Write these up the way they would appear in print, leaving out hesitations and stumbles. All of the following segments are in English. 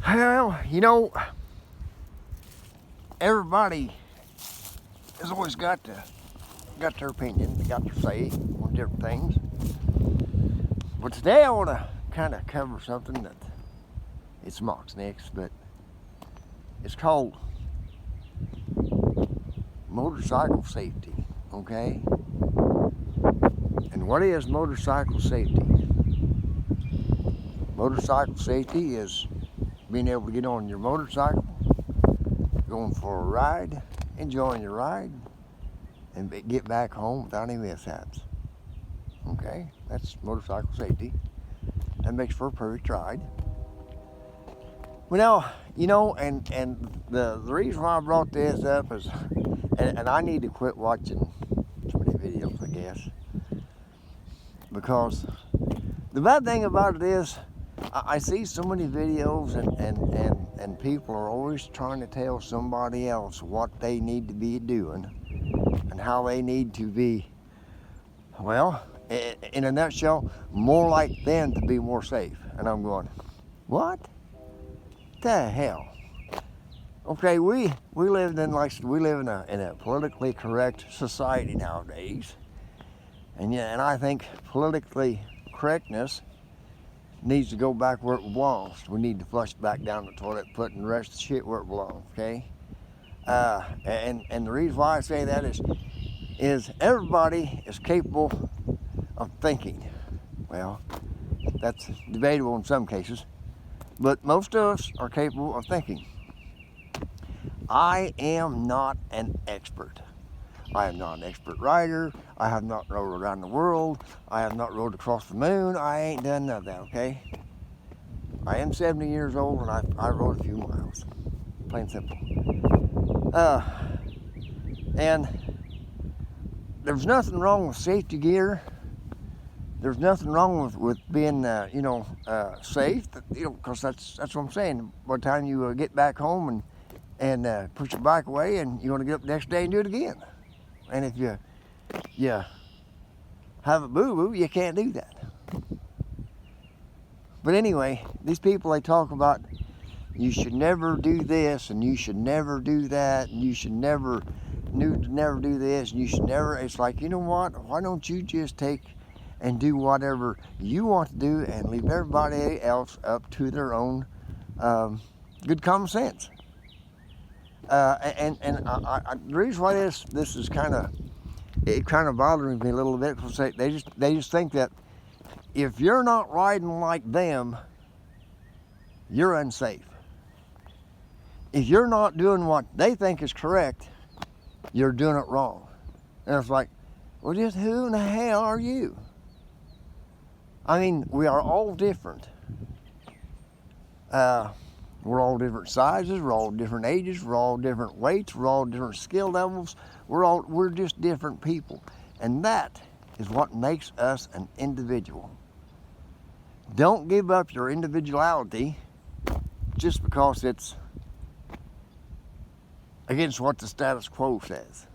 Well, everybody has always got their opinion, they got their say on different things. But today I want to kind of cover something that it's Mox next, but it's called motorcycle safety. Okay, and what is motorcycle safety? Motorcycle safety is being able to get on your motorcycle, going for a ride, enjoying your ride, and get back home without any mishaps. Okay, that's motorcycle safety. That makes for a perfect ride. Well, and the reason why I brought this up is, and I need to quit watching so many videos, I guess, because the bad thing about it is, I see so many videos and people are always trying to tell somebody else what they need to be doing and how they need to be, well, in a nutshell, more like them to be more safe. And I'm going, what the hell? Okay, we live in a politically correct society nowadays, and I think politically correctness needs to go back where it belongs. We need to flush it back down the toilet, putting the rest of the shit where it belongs. Okay, and the reason why I say that is everybody is capable of thinking. Well, that's debatable in some cases, but most of us are capable of thinking. I am not an expert. I am not an expert rider. I have not rode around the world. I have not rode across the moon. I ain't done none of that, okay? I am 70 years old and I rode a few miles. Plain simple. And there's nothing wrong with safety gear. There's nothing wrong with being, safe, because that's what I'm saying. By the time you get back home and put your bike away, and you want to get up the next day and do it again. And if you have a boo-boo, you can't do that. But anyway, these people, they talk about you should never do this and you should never do that and you should never do this and you should never. It's like, you know what? Why don't you just take and do whatever you want to do and leave everybody else up to their own good common sense? The reason why this is kind of bothering me a little bit, because they just think that if you're not riding like them, you're unsafe. If you're not doing what they think is correct, you're doing it wrong. And it's like, well, just who in the hell are you? I mean, we are all different. We're all different sizes, we're all different ages, we're all different weights, we're all different skill levels, we're just different people. And that is what makes us an individual. Don't give up your individuality just because it's against what the status quo says.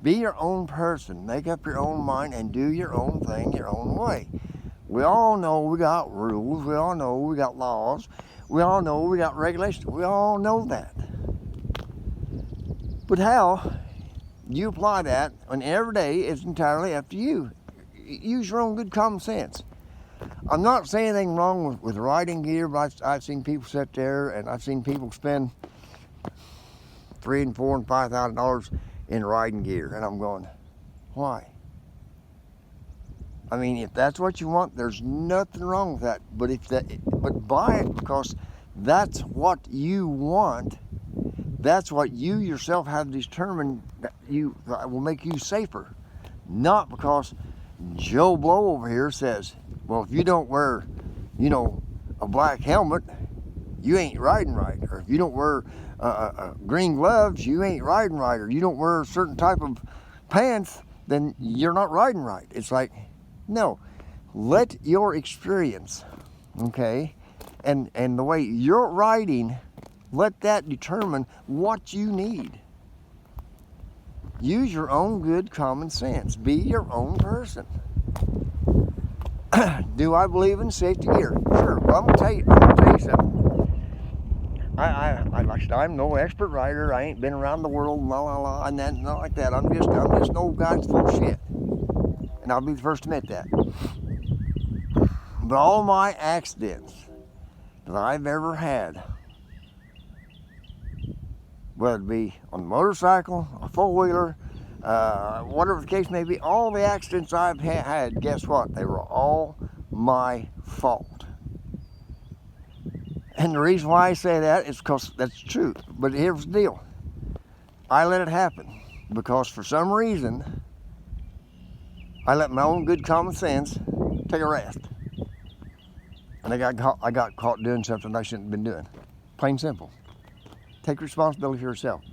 Be your own person, make up your own mind, and do your own thing your own way. We all know we got rules, we all know we got laws, we all know we got regulations, we all know that. But how you apply that on every day is entirely up to you. Use your own good common sense. I'm not saying anything wrong with riding gear, but I've seen people sit there and I've seen people spend $3,000 and $4,000 and $5,000 in riding gear, and I'm going, why? I mean, if that's what you want, there's nothing wrong with that. But buy it because that's what you want. That's what you yourself have determined that will make you safer. Not because Joe Blow over here says, well, if you don't wear, a black helmet, you ain't riding right. Or if you don't wear green gloves, you ain't riding right. Or you don't wear a certain type of pants, then you're not riding right. It's like, no, let your experience, okay, and the way you're riding, let that determine what you need. Use your own good common sense. Be your own person. Do I believe in safety gear? Sure. Well, I'm gonna tell you something. like I said, I'm no expert rider. I ain't been around the world, and that, not like that. I'm just an old guy that's full of shit, and I'll be the first to admit that. But all my accidents that I've ever had, whether it be on a motorcycle, a four-wheeler, whatever the case may be, all the accidents I've had, guess what? They were all my fault. And the reason why I say that is because that's the truth. But here's the deal. I let it happen because for some reason, I let my own good common sense take a rest. And I got caught doing something I shouldn't have been doing. Plain simple. Take responsibility for yourself.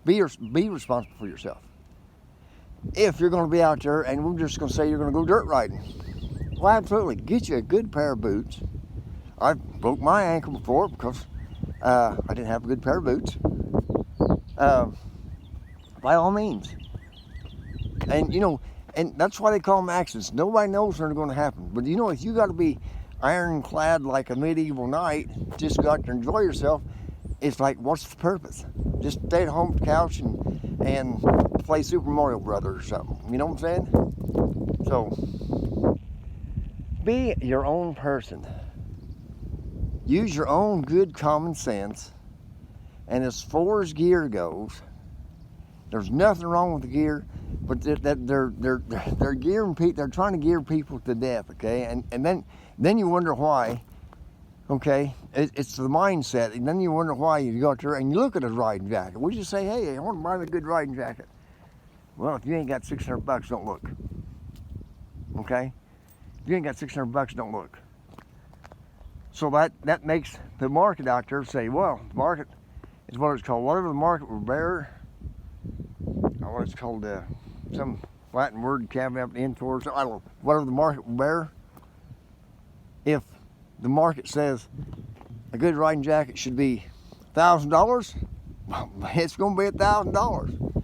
Be responsible for yourself. If you're going to be out there and we're just going to say you're going to go dirt riding, well, absolutely. Get you a good pair of boots. I've broke my ankle before because I didn't have a good pair of boots. By all means. And, you know, and that's why they call them accidents. Nobody knows when they're going to happen. But, you know, if you got to be ironclad like a medieval knight, just go out there and enjoy yourself, it's like, what's the purpose? Just stay at home on the couch and play Super Mario Brothers or something. You know what I'm saying? So, be your own person. Use your own good common sense. And as far as gear goes, there's nothing wrong with the gear, but they're gearing people. They're trying to gear people to death. Okay, and then you wonder why. Okay, it's the mindset, and then you wonder why you go out there and you look at a riding jacket. We just say, hey, I want to buy a good riding jacket. Well, if you ain't got $600, don't look. Okay, if you ain't got $600, don't look. So that makes the market out there say, well, the market is what it's called. Whatever the market will bear, or what it's called, some Latin word coming up the end for us. I don't know. Whatever the market will bear. If the market says a good riding jacket should be $1,000, it's going to be $1,000.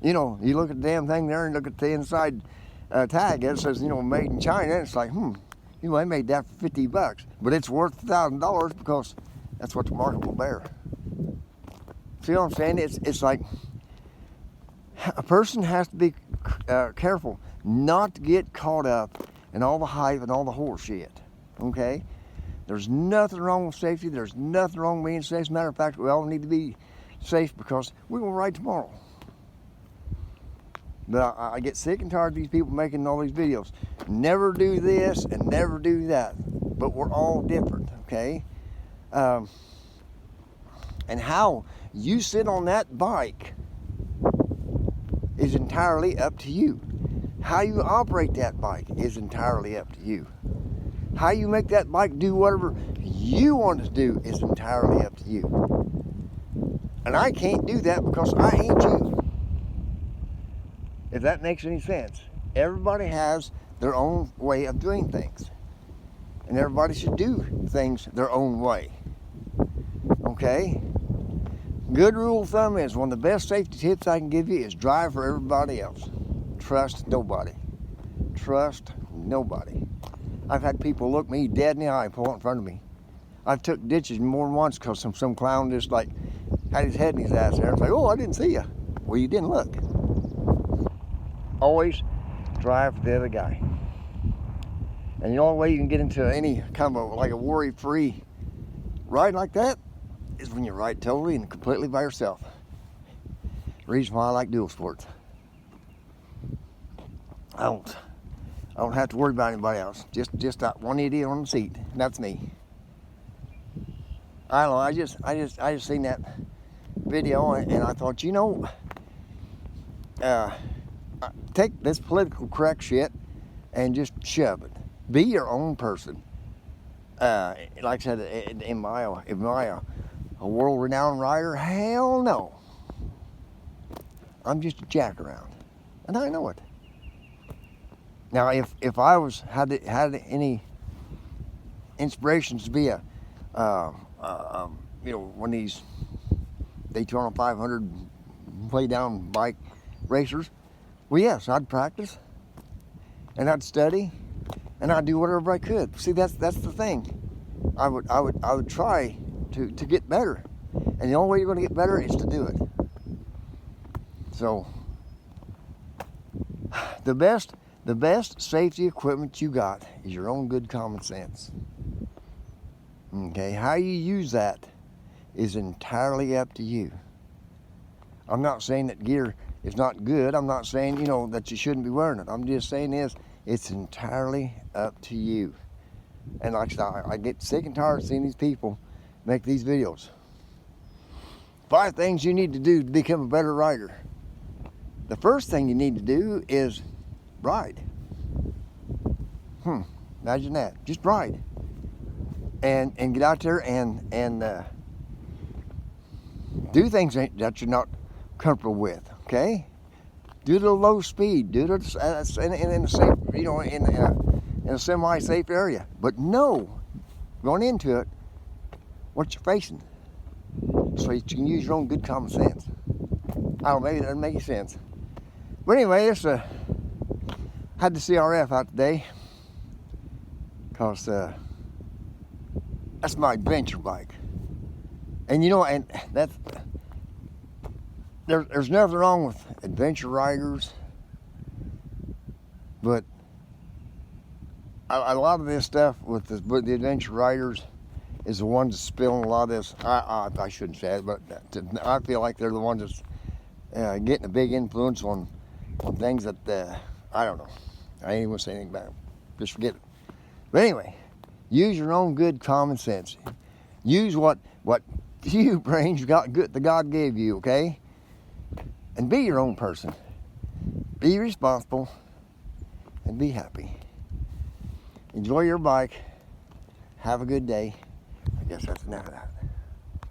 You know, you look at the damn thing there and look at the inside tag. It says, you know, made in China. And it's like, you know, I made that for $50, but it's worth $1,000 because that's what the market will bear. See what I'm saying? It's like a person has to be careful not to get caught up in all the hype and all the horse shit. Okay? There's nothing wrong with safety. There's nothing wrong with being safe. As a matter of fact, we all need to be safe because we're going to ride tomorrow. But I get sick and tired of these people making all these videos. Never do this and never do that. But we're all different, okay? And how you sit on that bike is entirely up to you. How you operate that bike is entirely up to you. How you make that bike do whatever you want it to do is entirely up to you. And I can't do that because I ain't you. If that makes any sense. Everybody has their own way of doing things. And everybody should do things their own way. Okay? Good rule of thumb is one of the best safety tips I can give you is drive for everybody else. Trust nobody. Trust nobody. I've had people look me dead in the eye and pull in front of me. I've took ditches more than once because some clown just like had his head in his ass there. It's like, oh, I didn't see you. Well, you didn't look. Always drive for the other guy. And the only way you can get into any kind of like a worry-free ride like that is when you ride totally and completely by yourself. The reason why I like dual sports. I don't have to worry about anybody else. Just that one idiot on the seat. That's me. I don't know. I just seen that video and I thought, you know, take this political correct shit and just shove it. Be your own person. Like I said, am I a world-renowned rider? Hell no. I'm just a jack around, and I know it. Now, if I had any inspirations to be a you know, one of these Daytona 500 play down bike racers, well, yes, I'd practice and I'd study and I'd do whatever I could. See, that's the thing. I would try to get better. And the only way you're going to get better is to do it. So, the best safety equipment you got is your own good common sense. Okay, how you use that is entirely up to you. I'm not saying that gear is not good. I'm not saying, that you shouldn't be wearing it. I'm just saying it's entirely up to you. And like I said, I get sick and tired of seeing these people make these videos. 5 things you need to do to become a better rider. The first thing you need to do is ride. Imagine that. Just ride. And get out there and do things that you're not comfortable with, okay? Do it at a low speed. Do it in a safe, in a semi-safe area. But know, going into it, what you're facing, so you can use your own good common sense. I don't know, maybe that doesn't make any sense. But anyway, had the CRF out today, because that's my adventure bike. And there's nothing wrong with adventure riders, but a lot of this stuff with the adventure riders is the ones that's spilling a lot of this. I shouldn't say it, but I feel like they're the ones that's getting a big influence on things that I don't know. I ain't even gonna say anything about it. Just forget it. But anyway, use your own good common sense. Use what few brains that God gave you, okay? And be your own person. Be responsible and be happy. Enjoy your bike. Have a good day. I guess that's enough of that.